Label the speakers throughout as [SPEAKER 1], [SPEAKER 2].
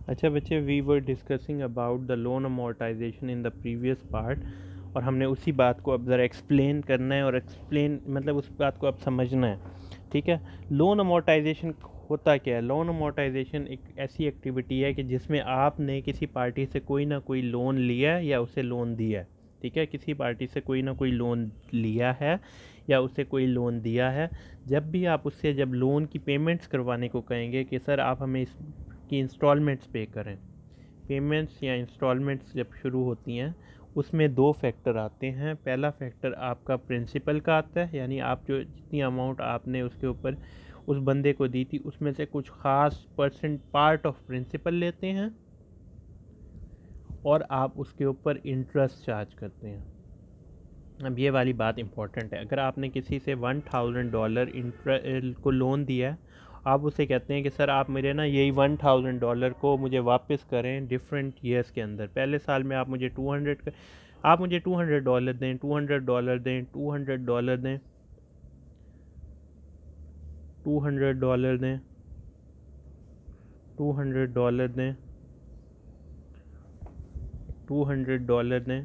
[SPEAKER 1] अच्छा बच्चे, we were discussing about the loan amortisation in the previous part, और हमने उसी बात को अब ज़रा एक्सप्लेन करना है, और एक्सप्लेन मतलब उस बात को अब समझना है। ठीक है, लोन अमोर्टाइजेशन होता क्या है? लोन अमोर्टाइजेशन एक ऐसी एक्टिविटी है कि जिसमें आपने किसी पार्टी से कोई ना कोई लोन लिया है या उसे लोन दिया है। ठीक है, किसी पार्टी से कोई ना कोई लोन लिया है या उसे कोई लोन दिया है। जब भी आप उससे जब लोन की पेमेंट्स करवाने को कहेंगे कि सर आप हमें इसकी इंस्टॉलमेंट्स पे करें, पेमेंट्स या इंस्टॉलमेंट्स जब शुरू होती हैं उसमें दो फैक्टर आते हैं। पहला फैक्टर आपका प्रिंसिपल का आता है, यानी आप जो जितनी अमाउंट आपने उसके ऊपर उस बंदे को दी थी उसमें से कुछ ख़ास परसेंट पार्ट ऑफ प्रिंसिपल लेते हैं, और आप उसके ऊपर इंटरेस्ट चार्ज करते हैं। अब ये वाली बात इंपॉर्टेंट है। अगर आपने किसी से $1000 को लोन दिया है, आप उसे कहते हैं कि सर आप मेरे ना यही $1000 को मुझे वापस करें डिफरेंट ईयर्स के अंदर। पहले साल में आप मुझे 200 आप मुझे $200 दें, $200 दें, $200 दें, $200 दें, $200 दें, $200 दें।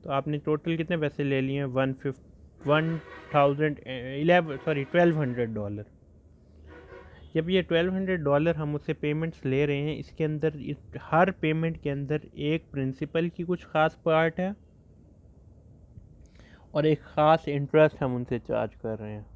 [SPEAKER 1] तो आपने टोटल कितने पैसे ले लिए हैं? 1200 डॉलर। जब ये $1200 हम उससे पेमेंट्स ले रहे हैं, इसके अंदर हर पेमेंट के अंदर एक प्रिंसिपल की कुछ ख़ास पार्ट है और एक ख़ास इंटरेस्ट हम उनसे चार्ज कर रहे हैं।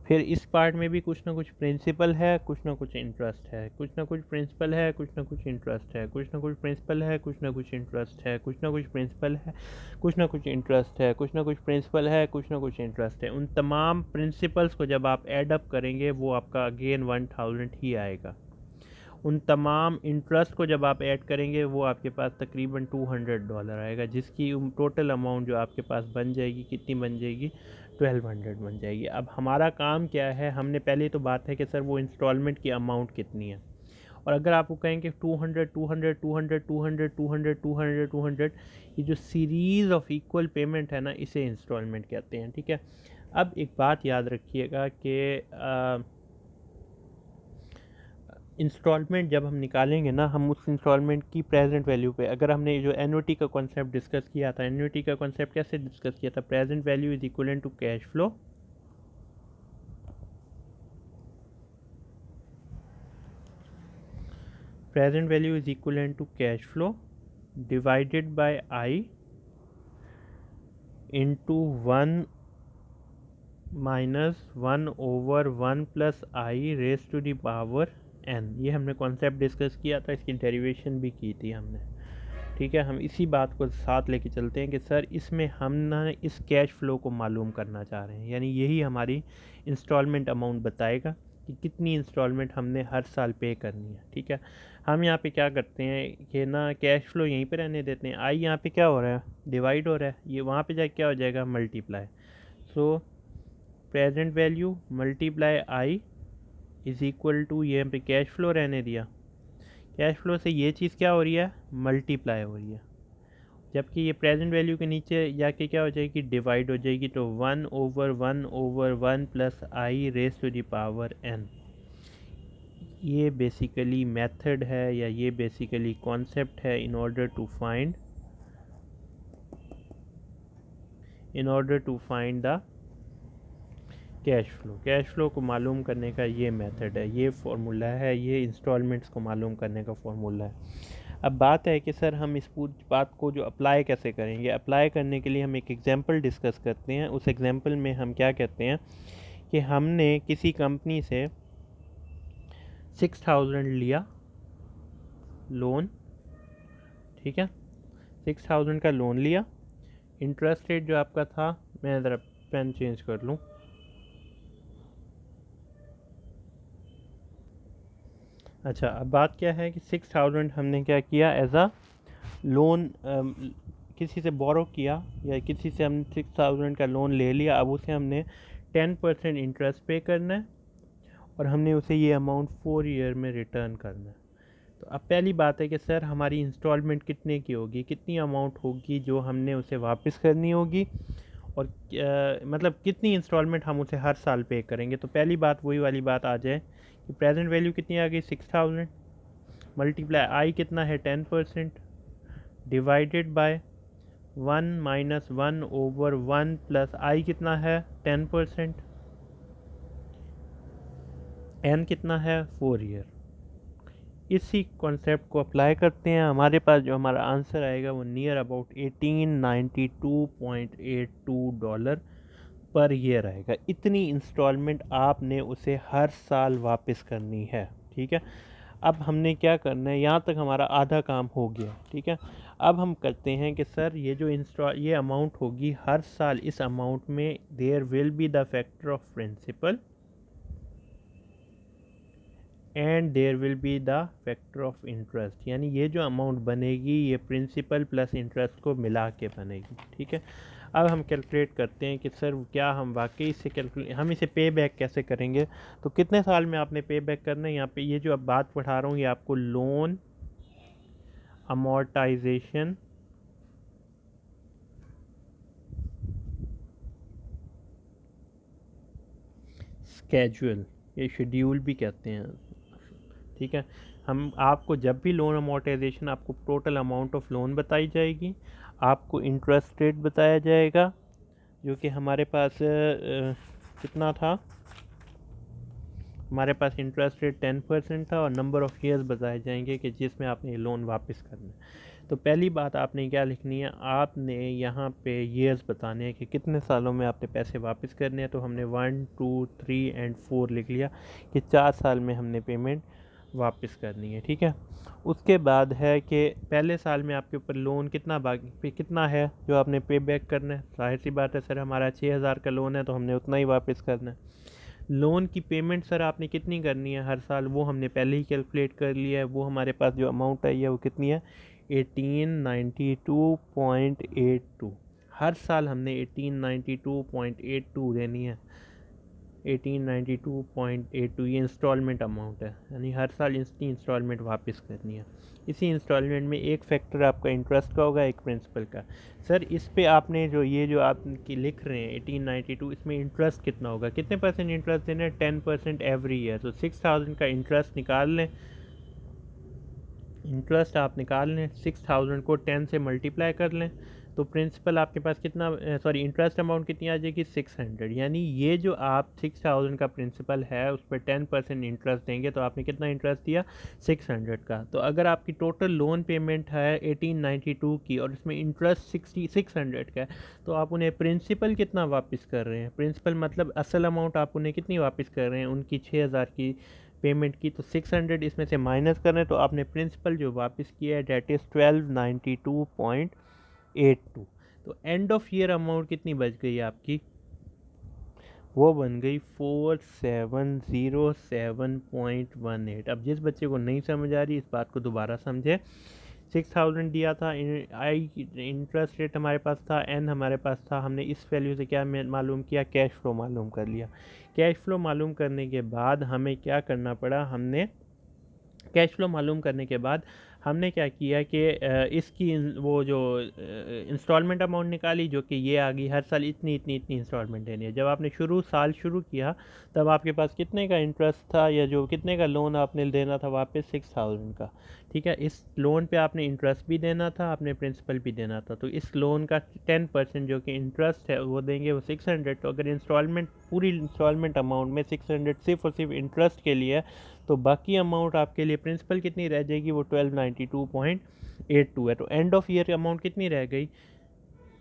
[SPEAKER 1] फिर इस पार्ट में भी कुछ ना कुछ प्रिंसिपल है, कुछ ना कुछ इंटरेस्ट है, कुछ ना कुछ प्रिंसिपल है, कुछ ना कुछ इंटरेस्ट है, कुछ ना कुछ प्रिंसिपल है, कुछ ना कुछ इंटरेस्ट है, कुछ ना कुछ प्रिंसिपल है, कुछ ना कुछ इंटरेस्ट है, कुछ ना कुछ प्रिंसिपल है, कुछ ना कुछ इंटरेस्ट है। उन तमाम प्रिंसिपल्स को जब आप ऐड अप करेंगे वो आपका अगेन 1000 ही आएगा। उन तमाम इंटरेस्ट को जब आप ऐड करेंगे वो आपके पास तकरीबन $200 आएगा, जिसकी टोटल अमाउंट जो आपके पास बन जाएगी कितनी बन जाएगी? 1200 बन जाएगी। अब हमारा काम क्या है? हमने पहले तो बात है कि सर वो इंस्टॉलमेंट की अमाउंट कितनी है, और अगर आपको कहें कि 200 200 200 200 200 200 200, ये जो सीरीज़ ऑफ इक्वल पेमेंट है ना, इसे इंस्टॉलमेंट कहते हैं। ठीक है, अब एक बात याद रखिएगा कि इंस्टॉलमेंट जब हम निकालेंगे ना, हम उस इंस्टॉलमेंट की प्रेजेंट वैल्यू पे, अगर हमने जो एन्युटी का कॉन्सेप्ट डिस्कस किया था, एन्युटी का कॉन्सेप्ट कैसे डिस्कस किया था? Present value is equal to cash flow, present value is equal to cash flow divided by I into 1-1/1+i raise to the power n। ये हमने कॉन्सेप्ट डिस्कस किया था, इसकी डेरिवेशन भी की थी हमने। ठीक है, हम इसी बात को साथ लेके चलते हैं कि सर इसमें हम ना इस कैश फ्लो को मालूम करना चाह रहे हैं, यानी यही हमारी इंस्टॉलमेंट अमाउंट बताएगा कि कितनी इंस्टॉलमेंट हमने हर साल पे करनी है। ठीक है, हम यहाँ पे क्या करते हैं कि ना कैश फ्लो यहीं पे रहने देते हैं। आई यहाँ पे क्या हो रहा है? डिवाइड हो रहा है। ये वहाँ पे जाके क्या हो जाएगा? Multiply. So present value multiply I is equal to, ये यहाँ पे कैश फ्लो रहने दिया, कैश फ्लो से ये चीज़ क्या हो रही है? मल्टीप्लाई हो रही है। जबकि ये प्रेजेंट वैल्यू के नीचे जाके क्या हो जाएगी? डिवाइड हो जाएगी। तो 1/1/1+i raise to the power n। ये बेसिकली मेथड है या ये बेसिकली कॉन्सेप्ट है in order to find the cash flow. Cash flow को मालूम करने का ये मेथड है, ये फार्मूला है, ये इंस्टॉलमेंट्स को मालूम करने का फार्मूला है। अब बात है कि सर हम इस पूरी बात को जो अप्लाई कैसे करेंगे? अप्लाई करने के लिए हम एक एग्जांपल डिस्कस करते हैं। उस एग्जांपल में हम क्या कहते हैं कि हमने किसी कंपनी से 6000 लिया लोन। ठीक है, 6000 का लोन लिया। इंटरेस्ट रेट जो आपका था, मैं ज़रा पेन चेंज कर लूँ। अच्छा, अब बात क्या है कि 6000 हमने क्या किया एज अ लोन, किसी से बोरो किया या किसी से हमने 6000 का लोन ले लिया। अब उसे हमने 10% इंटरेस्ट पे करना है और हमने उसे ये अमाउंट 4 ईयर में रिटर्न करना है। तो अब पहली बात है कि सर हमारी इंस्टॉलमेंट कितने की होगी, कितनी अमाउंट होगी जो हमने उसे वापस करनी होगी, और मतलब कितनी इंस्टॉलमेंट हम उसे हर साल पे करेंगे। तो पहली बात वही वाली बात आ जाए कि प्रेजेंट वैल्यू कितनी आ गई 6000 मल्टीप्लाई आई कितना है 10% डिवाइडेड बाय 1 - 1/1 प्लस आई कितना है 10%, एन कितना है 4 ईयर। इसी कॉन्सेप्ट को अप्लाई करते हैं, हमारे पास जो हमारा आंसर आएगा वो नियर अबाउट $1892.82 पर ईयर आएगा। इतनी इंस्टॉलमेंट आपने उसे हर साल वापस करनी है। ठीक है, अब हमने क्या करना है, यहाँ तक हमारा आधा काम हो गया। ठीक है, अब हम करते हैं कि सर ये जो ये अमाउंट होगी हर साल, इस अमाउंट में there will be the factor of principal and there will be the factor of interest, यानी ये जो अमाउंट बनेगी ये प्रिंसिपल प्लस इंटरेस्ट को मिला के बनेगी। ठीक है, अब हम कैलकुलेट करते हैं कि सर क्या हम वाकई से हम इसे पे बैक कैसे करेंगे। तो कितने साल में आपने पे बैक करना है, यहाँ पे ये जो अब बात पढ़ा रहा हूँ ये आपको लोन अमोर्टाइजेशन स्केड्यूल, ये शेड्यूल भी कहते हैं। ठीक है, हम आपको जब भी लोन अमोर्टाइजेशन, आपको टोटल अमाउंट ऑफ लोन बताई जाएगी, आपको इंटरेस्ट रेट बताया जाएगा जो कि हमारे पास कितना था, हमारे पास इंटरेस्ट रेट 10% था, और नंबर ऑफ़ ईयर्स बताए जाएंगे कि जिसमें आपने ये लोन वापस करना है। तो पहली बात आपने क्या लिखनी है, आपने यहाँ पे ईयर्स बताने हैं कि कितने सालों में आपने पैसे वापस करने हैं। तो हमने 1, 2, 3 एंड 4 लिख लिया कि 4 साल में हमने पेमेंट वापस करनी है। ठीक है, उसके बाद है कि पहले साल में आपके ऊपर लोन कितना बाकी कितना है जो आपने पे बैक करना है। जाहिर सी बात है सर हमारा 6000 का लोन है तो हमने उतना ही वापस करना है। लोन की पेमेंट सर आपने कितनी करनी है हर साल, वो हमने पहले ही कैलकुलेट कर लिया है। वो हमारे पास जो अमाउंट आई है वो कितनी है 1892.82। हर साल हमने 1892.82 देनी है। 1892.82 ये इंस्टॉलमेंट अमाउंट है, यानी हर साल इसकी इंस्टॉलमेंट वापस करनी है। इसी इंस्टॉलमेंट में एक फैक्टर आपका इंटरेस्ट का होगा, एक प्रिंसिपल का। सर इस पे आपने जो ये जो आप की लिख रहे हैं 1892, इसमें इंटरेस्ट कितना होगा, कितने परसेंट इंटरेस्ट देना है 10% एवरी ईयर। तो 6000 का इंटरेस्ट निकाल लें, इंटरेस्ट आप निकाल लें, 6000 को 10 से मल्टीप्लाई कर लें तो प्रिंसिपल आपके पास कितना, सॉरी इंटरेस्ट अमाउंट कितनी आ जाएगी 600। यानी ये जो आप 6000 का प्रिंसिपल है उस पर 10% इंटरेस्ट देंगे तो आपने कितना इंटरेस्ट दिया 600 का। तो अगर आपकी टोटल लोन पेमेंट है 1892 की और इसमें इंटरेस्ट 600 का है तो आप उन्हें प्रिंसिपल कितना वापस कर रहे हैं, प्रिंसिपल मतलब असल अमाउंट आप उन्हें कितनी वापस कर रहे हैं उनकी 6000 की पेमेंट की। तो 600 इसमें से माइनस कर रहे हैं तो आपने प्रिंसिपल जो वापस किया है डेट इज़ 1292.82। तो एंड ऑफ ईयर अमाउंट कितनी बच गई आपकी, वो बन गई 4707.18। अब जिस बच्चे को नहीं समझ आ रही इस बात को दोबारा समझे। 6000 दिया था, आई इंटरेस्ट रेट हमारे पास था, एन हमारे पास था, हमने इस वैल्यू से क्या मालूम किया, कैश फ्लो मालूम कर लिया। कैश फ्लो मालूम करने के बाद हमें क्या करना पड़ा, हमने कैश फ्लो मालूम करने के बाद हमने क्या किया कि इसकी वो जो इंस्टॉलमेंट अमाउंट निकाली जो कि ये आ गई, हर साल इतनी इतनी इतनी इंस्टॉलमेंट देनी है। जब आपने साल शुरू किया तब आपके पास कितने का इंटरेस्ट था या जो कितने का लोन आपने देना था वापस 6000 का। ठीक है, इस लोन पे आपने इंटरेस्ट भी देना था, आपने प्रिंसिपल भी देना था। तो इस लोन का 10% जो कि इंटरेस्ट है वो देंगे, वो 600। तो अगर इंस्टॉलमेंट पूरी इंस्टॉलमेंट अमाउंट में 600 सिर्फ और सिर्फ इंटरेस्ट के लिए तो बाकी अमाउंट आपके लिए प्रिंसिपल कितनी रह जाएगी, वो 1292.82 है। तो एंड ऑफ ईयर अमाउंट कितनी रह गई,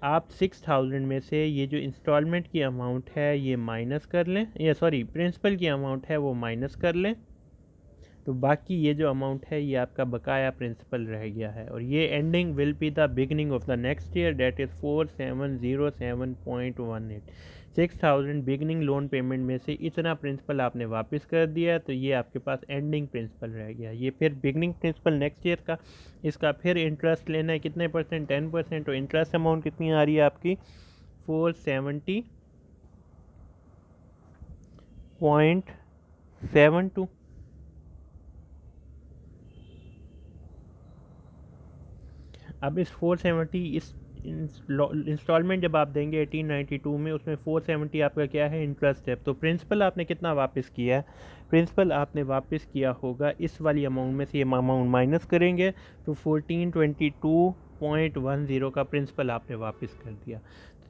[SPEAKER 1] आप 6000 में से ये जो इंस्टॉलमेंट की अमाउंट है ये माइनस कर लें, या सॉरी प्रिंसिपल की अमाउंट है वो माइनस कर लें, तो बाकी ये जो अमाउंट है ये आपका बकाया प्रिंसिपल रह गया है। और ये ending will be the beginning of the next year that is 4707.18। 6000 beginning loan payment में से इतना प्रिंसिपल आपने वापस कर दिया तो ये आपके पास एंडिंग प्रिंसिपल रह गया। ये फिर बिगनिंग प्रिंसिपल नेक्स्ट ईयर का, इसका फिर इंटरेस्ट लेना है कितने परसेंट, 10%। तो इंटरेस्ट अमाउंट कितनी आ रही है आपकी 470.72। अब इस 470 इस इंस्टॉलमेंट जब आप देंगे 1892 में, उसमें 470 आपका क्या है, इंटरेस्ट है। तो प्रिंसिपल आपने कितना वापस किया है, प्रिंसिपल आपने वापस किया होगा इस वाली अमाउंट में से, ये अमाउंट माइनस करेंगे तो 1422.10 का प्रिंसिपल आपने वापस कर दिया।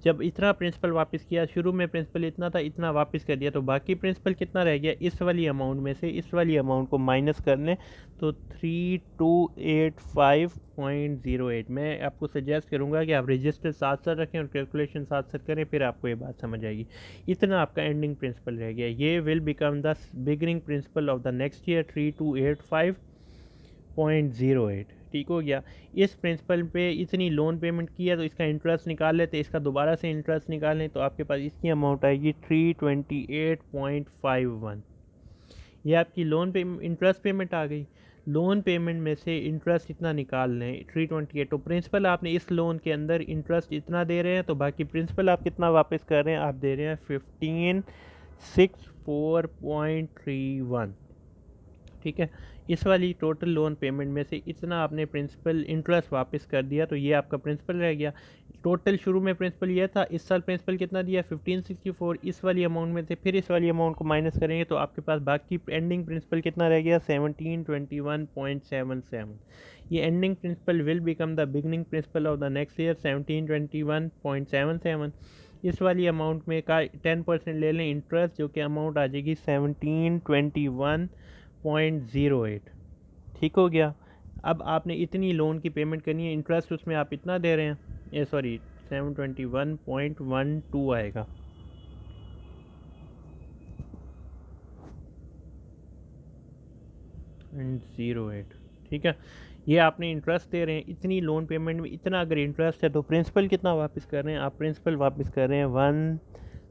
[SPEAKER 1] जब इतना प्रिंसिपल वापस किया, शुरू में प्रिंसिपल इतना था, इतना वापस कर दिया, तो बाकी प्रिंसिपल कितना रह गया, इस वाली अमाउंट में से इस वाली अमाउंट को माइनस करने, तो 3285.08। मैं आपको सजेस्ट करूंगा कि आप रजिस्टर साथ साथ रखें और कैलकुलेशन साथ साथ करें, फिर आपको ये बात समझ आएगी। इतना आपका एंडिंग प्रिंसिपल रह गया। ये will become the beginning principal of the next year 3285.08। ठीक हो गया। इस प्रिंसिपल पे इतनी लोन पेमेंट की है तो इसका इंटरेस्ट निकाल लेते, इसका दोबारा से इंटरेस्ट निकालें तो आपके पास इसकी अमाउंट आएगी 328.51। ये आपकी लोन पे इंटरेस्ट पेमेंट आ गई। लोन पेमेंट में से इंटरेस्ट इतना निकाल लें 328, तो प्रिंसिपल आपने इस लोन के अंदर इंटरेस्ट इतना दे रहे हैं, तो बाकी प्रिंसिपल आप कितना वापस कर रहे हैं, आप दे रहे हैं 1564.31। ठीक है, इस वाली टोटल लोन पेमेंट में से इतना आपने प्रिंसिपल इंटरेस्ट वापस कर दिया, तो ये आपका प्रिंसिपल रह गया। टोटल शुरू में प्रिंसिपल ये था, इस साल प्रिंसिपल कितना दिया 1564, इस वाली अमाउंट में से फिर इस वाली अमाउंट को माइनस करेंगे तो आपके पास बाकी एंडिंग प्रिंसिपल कितना रह गया 1721.77। ये ending principal will become the beginning principal of the next year 1721.77। इस वाली अमाउंट में का 10% ले लें इंटरेस्ट, जो कि अमाउंट आ जाएगी 1721.08। ठीक हो गया। अब आपने इतनी लोन की पेमेंट करनी है, इंटरेस्ट उसमें आप इतना दे रहे हैं, ये सॉरी 721.12 आएगा। एंड 08। ठीक है, ये आपने इंटरेस्ट दे रहे हैं, इतनी लोन पेमेंट में इतना अगर इंटरेस्ट है तो प्रिंसिपल कितना वापस कर रहे हैं, आप प्रिंसिपल वापस कर रहे हैं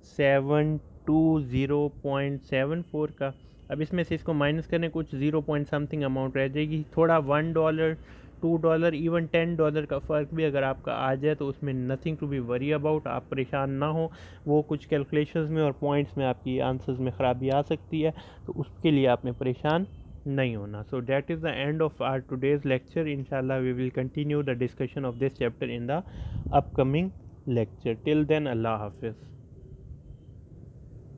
[SPEAKER 1] 1720.74 का। अब इसमें से इसको माइनस करने कुछ 0 पॉइंट समथिंग अमाउंट रह जाएगी, थोड़ा $1 $2 इवन $10 का फ़र्क भी अगर आपका आ जाए तो उसमें nothing to be worry about, आप परेशान ना हो। वो कुछ कैलकुलेशंस में और पॉइंट्स में आपकी आंसर्स में ख़राबी आ सकती है, तो उसके लिए आपने परेशान नहीं होना। So that is the end of our today's lecture. इंशाल्लाह we will continue the discussion of this chapter in the upcoming lecture. Till then, Allah Hafiz.